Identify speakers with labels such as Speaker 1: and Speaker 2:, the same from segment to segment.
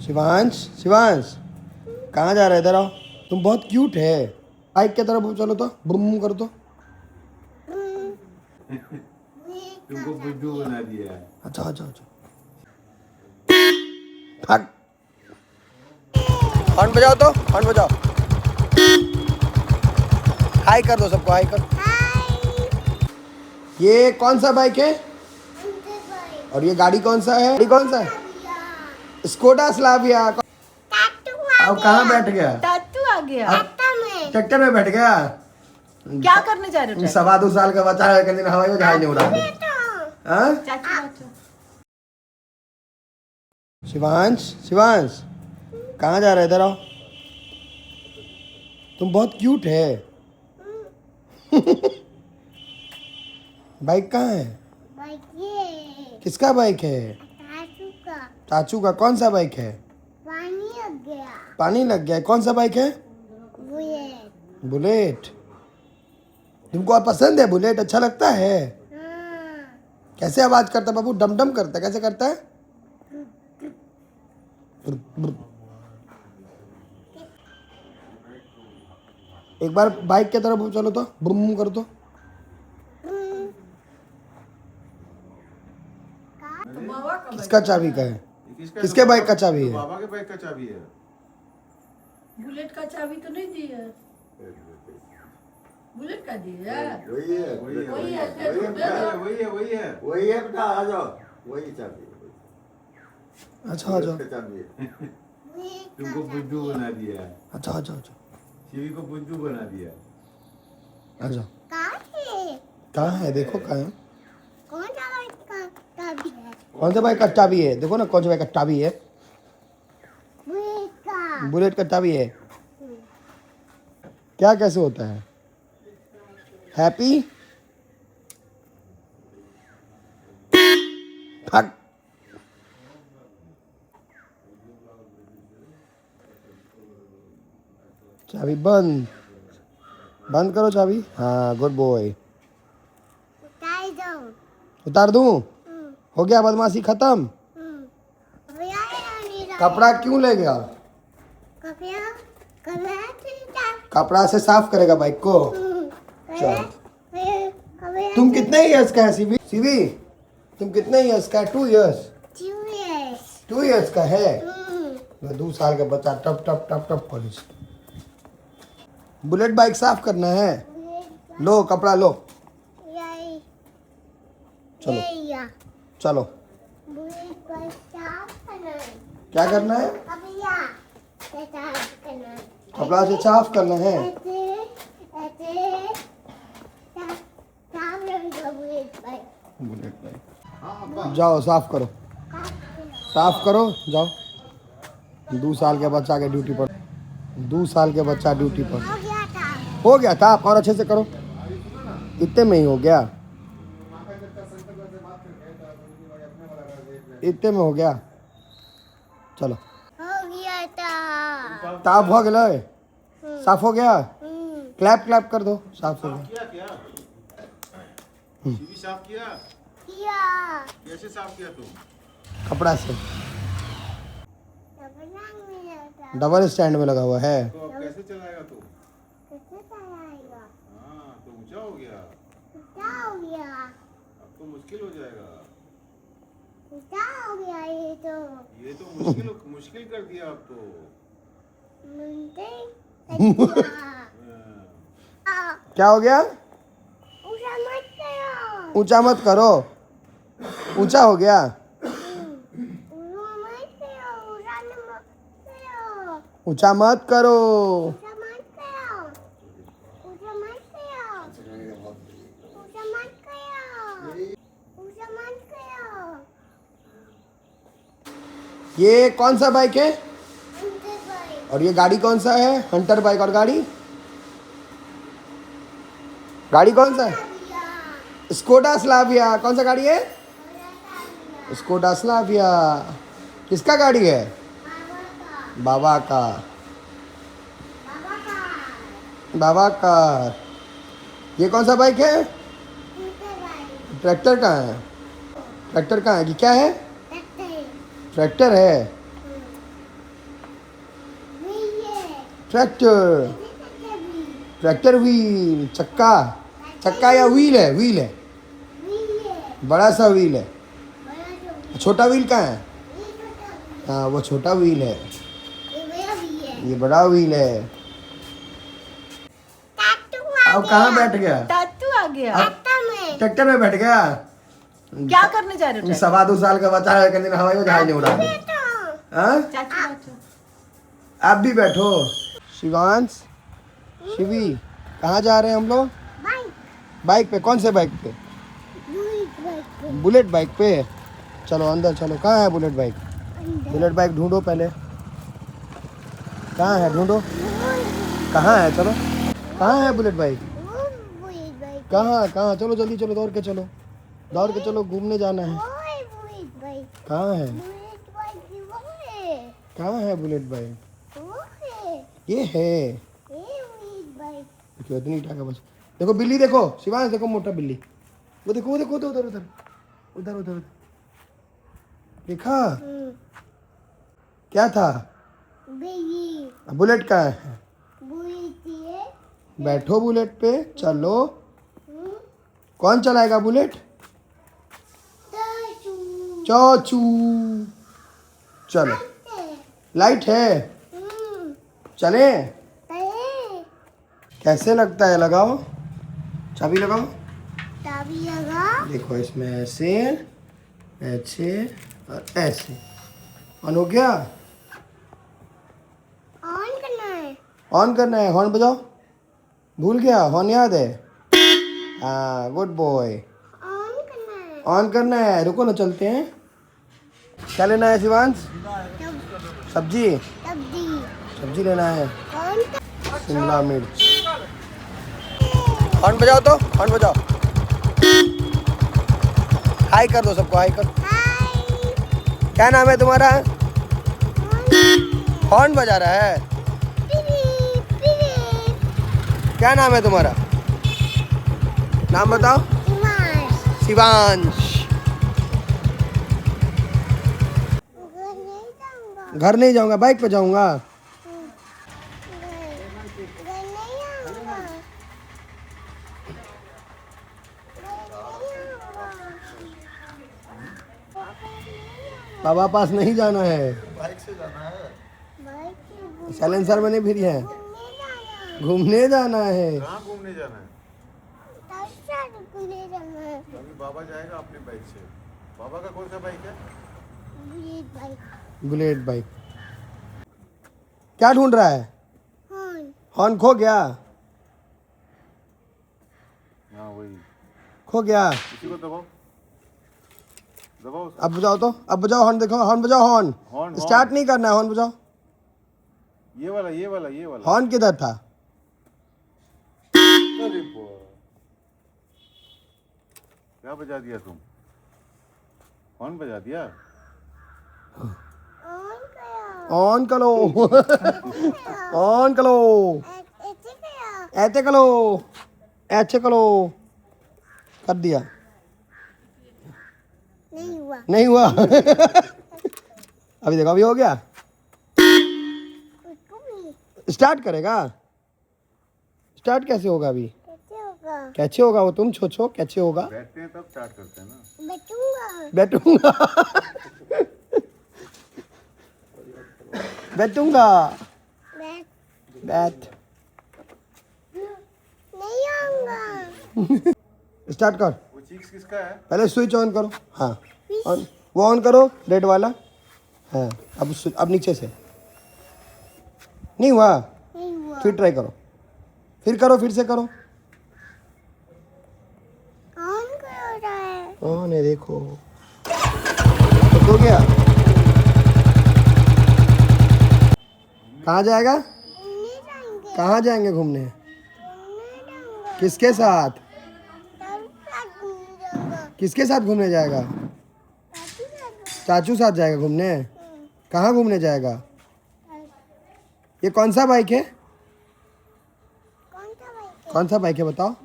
Speaker 1: शिवांश शिवांश कहाँ जा रहा है? इधर आओ। तुम बहुत क्यूट है। बाइक की तरफ चलो तो बुम कर दो।
Speaker 2: तुमको बुद्धू बना दिया है।
Speaker 1: अच्छा अच्छा अच्छा भाग। हॉर्न बजाओ तो हॉर्न बजाओ। हाय कर दो सबको, हाय कर। ये कौन सा बाइक है? और ये गाड़ी कौन सा है? गाड़ी कौन सा है? Skoda Slavia. अब कहाँ बैठ गया?
Speaker 3: टाटू आ गया।
Speaker 1: ट्रैक्टर में बैठ गया।
Speaker 3: क्या करने जा रहे हो?
Speaker 1: 2.25 साल का बच्चा है, दिन हवाई में जहाज नहीं उड़ा दे। हाँ?
Speaker 3: चाचू
Speaker 1: शिवांश शिवांश कहाँ जा रहा है? इधर आओ। तुम बहुत क्यूट है। बाइक कहाँ है? किसका बाइक है? चाचू का। कौन सा बाइक है? पानी लग गया। कौन सा बाइक है? बुलेट। तुमको और पसंद है बुलेट? अच्छा लगता है? कैसे आवाज करता है बाबू? डम डम करता है। कैसे करता है? एक बार बाइक की तरफ चलो तो बुम कर दो। किसका चाबी का है? किसके बाइक का चाबी है?
Speaker 2: बाबा के बाइक का चाबी है।
Speaker 3: बुलेट का चाबी तो नहीं दी है। बुलेट का दी है।
Speaker 2: वही है वही है
Speaker 3: वही है,
Speaker 2: वही है वही है वही है
Speaker 4: वही है बेटा, आ जाओ। वही चाबी है।
Speaker 1: अच्छा अच्छा
Speaker 4: उसका चाबी है।
Speaker 2: तुमको बुद्धू बना दिया है।
Speaker 1: अच्छा अच्छा अच्छा
Speaker 2: शिवी को बुद्धू बना दिया है।
Speaker 1: अच्छा कहाँ है? देखो कहाँ है? कौन सा बाइक का चाबी है? देखो ना कौन सा बाइक का चाबी है? बुलेट का चाबी है। क्या कैसे होता है? हैप्पी भाग। चाबी बंद। बंद करो चाबी। हाँ गुड बॉय। उतार दूं? हो गया बदमाशी खत्म? कपड़ा क्यों ले गया? कपड़ा से साफ करेगा बाइक को। चल। तुम कितने इयर्स का है सीवी? सीवी तुम कितने इयर्स का है? 2 इयर्स। 2 इयर्स का है? 2 साल का बच्चा टप टप टप टप कॉलेज। बुलेट बाइक साफ करना है? लो कपड़ा लो। चलो चलो। क्या करना है? कपड़ा से साफ करना है। बुलेट बाइक जाओ साफ करो। साफ करो जाओ। 2 साल के बच्चा के ड्यूटी पर। 2 साल के बच्चा ड्यूटी पर। हो गया था। और अच्छे से करो। इतने में ही हो गया। इतने में हो गया। चलो साफ हो गया। साफ हो गया। क्लैप क्लैप कर दो। साफ हो गया।
Speaker 2: किया क्या? शिवी साफ किया? कैसे साफ किया तुम?
Speaker 1: कपड़ा से। डबल स्टैंड में लगा हुआ है।
Speaker 2: तो अब कैसे चलाएगा तू? हाँ तो ऊंचा हो गया। अब तो मुश्किल हो जाएगा। ये तो मुश्किल कर दिया अब तो।
Speaker 1: क्या हो गया? ऊंचा मत करो। ऊंचा हो गया। ऊंचा मत करो। ये कौन सा बाइक है? और ये गाड़ी कौन सा है? Hunter bike. और गाड़ी गाड़ी कौन सा है? Skoda Slavia. कौन सा गाड़ी है? Skoda Slavia. किसका गाड़ी है? बाबा का। बाबा का। ये कौन सा बाइक है? ट्रैक्टर कहाँ है? ट्रैक्टर कहाँ है? ये क्या है? ट्रैक्टर है। ट्रैक्टर, ट्रैक्टर व्हील, चक्का, चक्का या व्हील है? व्हील है, बड़ा सा व्हील है। छोटा व्हील कहाँ है? हाँ वो छोटा व्हील है, ये बड़ा व्हील है। अब कहाँ बैठ गया?
Speaker 3: टाटू आ गया।
Speaker 1: ट्रैक्टर में बैठ गया।
Speaker 3: क्या करने जा रहे हो?
Speaker 1: 2.25 साल का बच्चा है, कहते हवाई में जहाज नहीं उड़ा दे। हाँ?
Speaker 3: चाचू बैठो।
Speaker 1: आप भी बैठो। शिवांश, शिवी, कहाँ जा रहे हैं हम लोग? बाइक पे। कौन से बाइक पे? बुलेट बाइक पे। चलो अंदर चलो। कहाँ है बुलेट बाइक? बुलेट बाइक ढूंढो पहले, कहाँ है? ढूंढो कहाँ है। चलो कहाँ है बुलेट बाइक? कहाँ कहाँ? चलो जल्दी चलो, दौड़ के चलो, दौड़ के चलो, घूमने जाना है। कहाँ है? कहाँ है बुलेट बाइक? ये है। देखो इतनी टाका बस। देखो बिल्ली, देखो शिवांश, देखो मोटा बिल्ली। वो देखो, वो देखो उधर उधर उधर उधर उधर। देखा क्या था? बुलेट का है। बैठो बुलेट पे, चलो। कौन चलाएगा बुलेट? चाचू। चलो, लाइट है, चले। कैसे लगता है? लगाओ, चाबी लगाओ। देखो इसमें ऐसे, ऐसे और ऐसे। ऑन हो गया? ऑन करना है। हॉर्न बजाओ। भूल गया? हॉर्न याद है? हाँ, गुड बॉय। ऑन करना है। रुको ना, चलते हैं। क्या लेना है शिवांश? सब्जी, सब्जी लेना है। शिमला मिर्च। हॉर्न बजाओ तो, हॉर्न बजाओ। हाय कर दो सबको, हाय कर। क्या नाम है तुम्हारा? हॉर्न बजा रहा है। क्या नाम है तुम्हारा? नाम बताओ। शिवांश। घर नहीं जाऊंगा, बाइक पे जाऊंगा। बाबा पास नहीं जाना है,
Speaker 4: बाइक से जाना है।
Speaker 1: साइलेंसर में नहीं फिर है, घूमने जाना है।
Speaker 2: कहाँ घूमने जाना है? अभी बाबा जाएगा अपनी बाइक से। बाबा का कौन सा बाइक है?
Speaker 1: Bullet bike. क्या ढूंढ रहा है? हॉर्न खो गया?
Speaker 2: हाँ वही,
Speaker 1: खो गया।
Speaker 2: इसी को दबाओ, दबाओ उसको।
Speaker 1: अब बजाओ तो, अब बजाओ हॉर्न। देखो हॉर्न बजाओ। हॉर्न
Speaker 2: हॉर्न
Speaker 1: स्टार्ट नहीं करना है, हॉर्न बजाओ।
Speaker 2: ये वाला, ये वाला, ये वाला।
Speaker 1: हॉर्न किधर था?
Speaker 2: अरे वाह, क्या बजा दिया तुम? हॉर्न बजा दिया।
Speaker 1: ऑन करो। ऑन करो, ऐसे करो, ऐसे करो। कर दिया? नहीं हुआ। अभी देखो, अभी हो गया। स्टार्ट करेगा? स्टार्ट कैसे होगा अभी? कैसे होगा वो? तुम छो कैसे होगा?
Speaker 2: बैठते हैं तब स्टार्ट करते हैं ना।
Speaker 1: बैठूंगा। बैठूंगा। बैठ। स्टार्ट कर।
Speaker 2: वो चीक्स किसका है?
Speaker 1: पहले स्विच ऑन करो। हाँ ऑन, वो ऑन करो, रेड वाला। हाँ अब नीचे से। नहीं हुआ? फिर ट्राई करो, फिर करो, फिर से करो। ऑन है, देखो तो हो गया। कहाँ जाएगा? कहाँ जाएंगे घूमने? किसके साथ? किसके साथ घूमने जाएगा? चाचू साथ जाएगा घूमने। कहाँ घूमने जाएगा? ये कौन सा बाइक है? कौन सा बाइक है बताओ?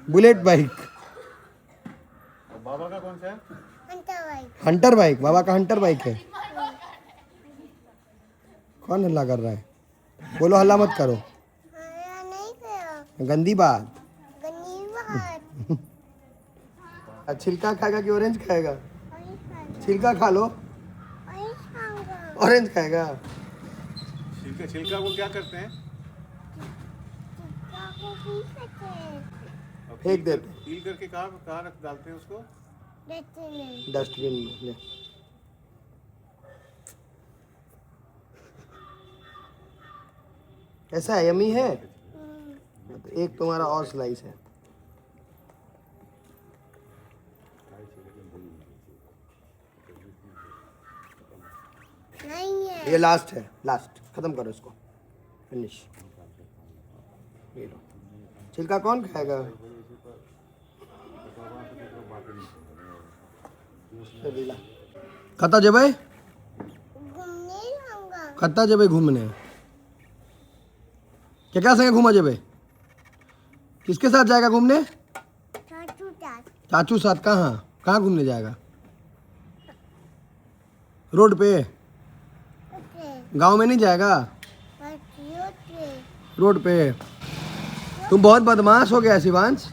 Speaker 1: Bullet bike.
Speaker 2: और बाबा का कौन सा है?
Speaker 1: Hunter bike. बाबा का हंटर बाइक है। कौन हल्ला कर रहा है? बोलो हल्ला मत करो,
Speaker 5: हाँ, नहीं करो
Speaker 1: गंदी बात।
Speaker 5: गनीमत
Speaker 1: छिलका खाएगा कि ऑरेंज खाएगा?
Speaker 5: वही खाना
Speaker 1: छिलका खा लो,
Speaker 5: वही खाऊंगा
Speaker 1: ऑरेंज खाएगा।
Speaker 2: छिलका छिलका को क्या करते हैं?
Speaker 5: चिक्का को भी सकते हैं
Speaker 2: और
Speaker 1: फेंक
Speaker 2: पील कर-
Speaker 1: देते हैं।
Speaker 2: पील करके कहाँ रख डालते हैं उसको?
Speaker 5: देते नहीं
Speaker 1: डस्टबिन में ले। कैसा है, यमी है? तो एक तुम्हारा और स्लाइस है।
Speaker 5: नहीं है
Speaker 1: ये लास्ट है, लास्ट खत्म करो इसको, फिनिश। ये लो, छिलका कौन खाएगा? कता जब
Speaker 5: घूमने जाऊंगा
Speaker 1: कता जब घूमने क्या संगे घूमा जब? किसके साथ जाएगा घूमने?
Speaker 5: चाचू चाच
Speaker 1: चाचू साथ। कहाँ कहाँ घूमने जाएगा? रोड पे?
Speaker 5: ओके
Speaker 1: गांव में नहीं जाएगा?
Speaker 5: बच्चियों के
Speaker 1: रोड पे? तुम बहुत बदमाश हो गया शिवांश।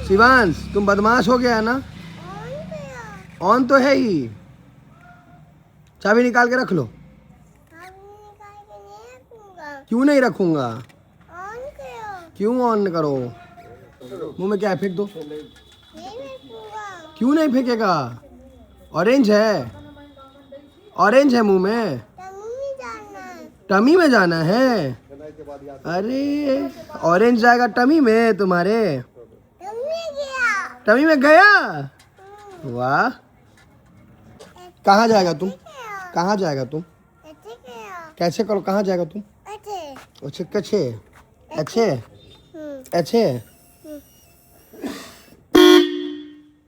Speaker 1: शिवांश तुम बदमाश हो गया है ना?
Speaker 5: कौन गया
Speaker 1: ऑन तो है ही, चाबी निकाल के रख लो।
Speaker 5: हम निकाल के नहीं रखूंगा
Speaker 1: क्यों नहीं रखूंगा?
Speaker 5: ऑन करो
Speaker 1: क्यों ऑन करो? मुंह में क्या है, फेंक दो।
Speaker 5: नहीं रखूंगा
Speaker 1: क्यों नहीं फेंकेगा? ऑरेंज है, ऑरेंज है मुंह में।
Speaker 5: तभी जाना है
Speaker 1: टमी में जाना है? अरे ऑरेंज जाएगा टमी में तुम्हारे?
Speaker 5: तभी गया
Speaker 1: टमी में गया? वाह। कहाँ जाएगा तुम?
Speaker 5: गया
Speaker 1: कहाँ जाएगा तुम?
Speaker 5: ऐसे गया
Speaker 1: कैसे करो, कहाँ जाएगा तुम?
Speaker 5: ऐसे
Speaker 1: अच्छे कच्छे अच्छे अच्छे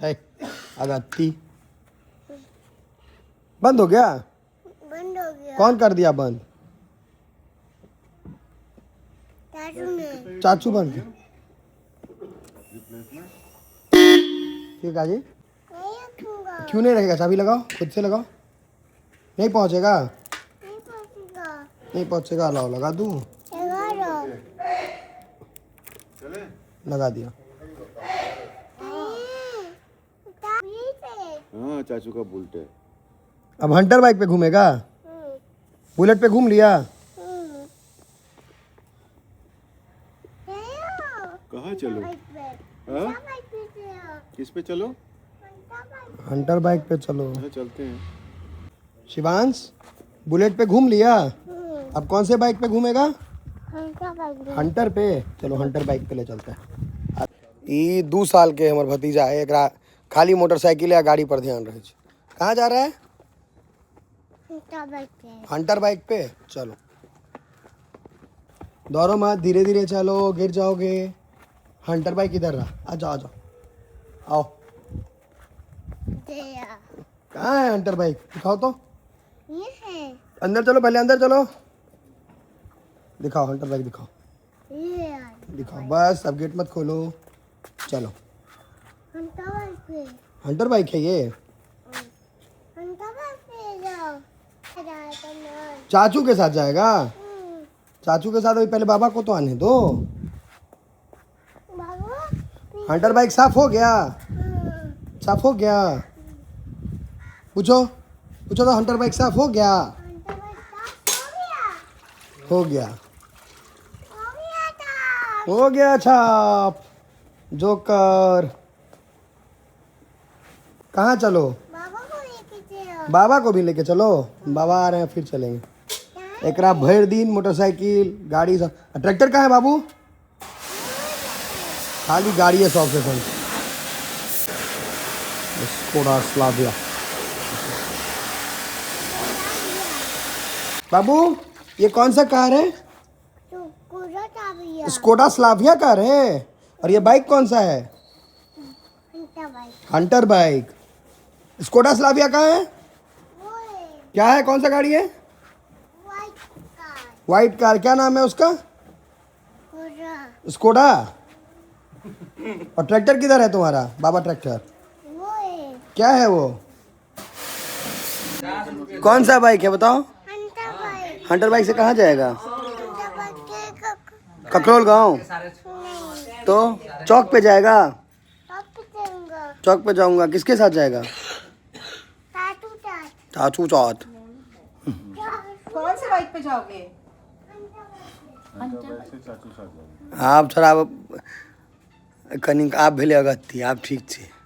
Speaker 1: है अगत्ती। बंद हो गया?
Speaker 5: बंद हो गया
Speaker 1: कौन कर दिया बंद?
Speaker 5: चाचू ने
Speaker 1: चाचू बंद किया। ठीक है जी।
Speaker 5: नहीं रखूंगा
Speaker 1: क्यों नहीं रहेगा? चाबी लगाओ, खुद से लगाओ। नहीं पहुंचेगा?
Speaker 5: नहीं पहुंचेगा
Speaker 1: नहीं पहुंचेगा, लाओ लगा दूं।
Speaker 5: लगा दो
Speaker 2: चले?
Speaker 1: लगा दिया।
Speaker 5: तभी से
Speaker 2: हाँ चाचू का बुलेट है।
Speaker 1: अब हंटर बाइक पे घूमेगा? बुलेट पे घूम लिया?
Speaker 2: कहाँ चलो? हाँ? किस पे चलो?
Speaker 1: हंटर बाइक पे चलो।
Speaker 2: अच्छा चलते हैं।
Speaker 1: शिवांश बुलेट पे घूम लिया, अब कौन से बाइक पे घूमेगा? हंटर पे। चलो हंटर बाइक पे ले चलते हैं। ई 2 साल के हमर भतीजा है, एकरा खाली मोटरसाइकिल या गाड़ी पर ध्यान रहे। कहाँ जा रहा है? हंटर बाइक पे। चलो दौड़ो मत, धीरे धीरे चलो, गिर जाओगे। हंटर बाइक इधर रहा, आ जाओ आ जाओ, आओ। कहाँ है हंटर बाइक? दिखाओ तो।
Speaker 5: ये है
Speaker 1: अंदर चलो, पहले अंदर चलो, दिखाओ हंटर बाइक दिखाओ।
Speaker 5: ये है
Speaker 1: दिखाओ बस, अब गेट मत खोलो, चलो।
Speaker 5: हंटा बाइक पे
Speaker 1: हंटर बाइक है ये।
Speaker 5: हंटा बाइक पे जाओ जाएगा ना
Speaker 1: चाचू के साथ जाएगा? चाचू के साथ अभी पहले बाबा को तो आने दो।
Speaker 5: बाबू
Speaker 1: हंटर बाइक साफ हो गया? साफ हो गया? पूछो पूछो तो, हंटर बाइक साफ हो गया?
Speaker 5: हंटा बाइक साफ
Speaker 1: हो गया
Speaker 5: हो गया था
Speaker 1: हो गया छाप। जोकर कहाँ चलो?
Speaker 5: बाबा को लेके चलो
Speaker 1: बाबा को भी लेके चलो। बाबा आ रहे हैं, फिर चलेंगे। एकरा भर दिन मोटरसाइकिल गाड़ी सब। ट्रैक्टर कहाँ है बाबू? खाली गाड़ी है 100%। Skoda Slavia. बाबू ये कौन सा कार है?
Speaker 5: तो पूरा चाबिया
Speaker 1: स्कोडा स्लाविया कार है। और ये बाइक कौन सा है?
Speaker 5: Hanta bike
Speaker 1: Hunter bike. Skoda Slavia कहाँ है?
Speaker 5: वो है
Speaker 1: क्या है, कौन सा गाड़ी है?
Speaker 5: White car
Speaker 1: white car. क्या नाम है उसका?
Speaker 5: पूरा
Speaker 1: स्कोडा। और ट्रैक्टर किधर है तुम्हारा? बाबा ट्रैक्टर
Speaker 5: वो है
Speaker 1: क्या है वो? कौन सा बाइक है बताओ?
Speaker 5: हंटा बाइक
Speaker 1: हंटर बाइक से कहाँ जाएगा? ककरोल गांव। तो चौक पे जाएगा? चौक पे जाऊंगा। किसके साथ जाएगा? चाचू चाच।
Speaker 6: कौन से बाइक पे जाओगे?
Speaker 1: आप थोड़ा कनिक आप भेले अगत्ती आप ठीक छे।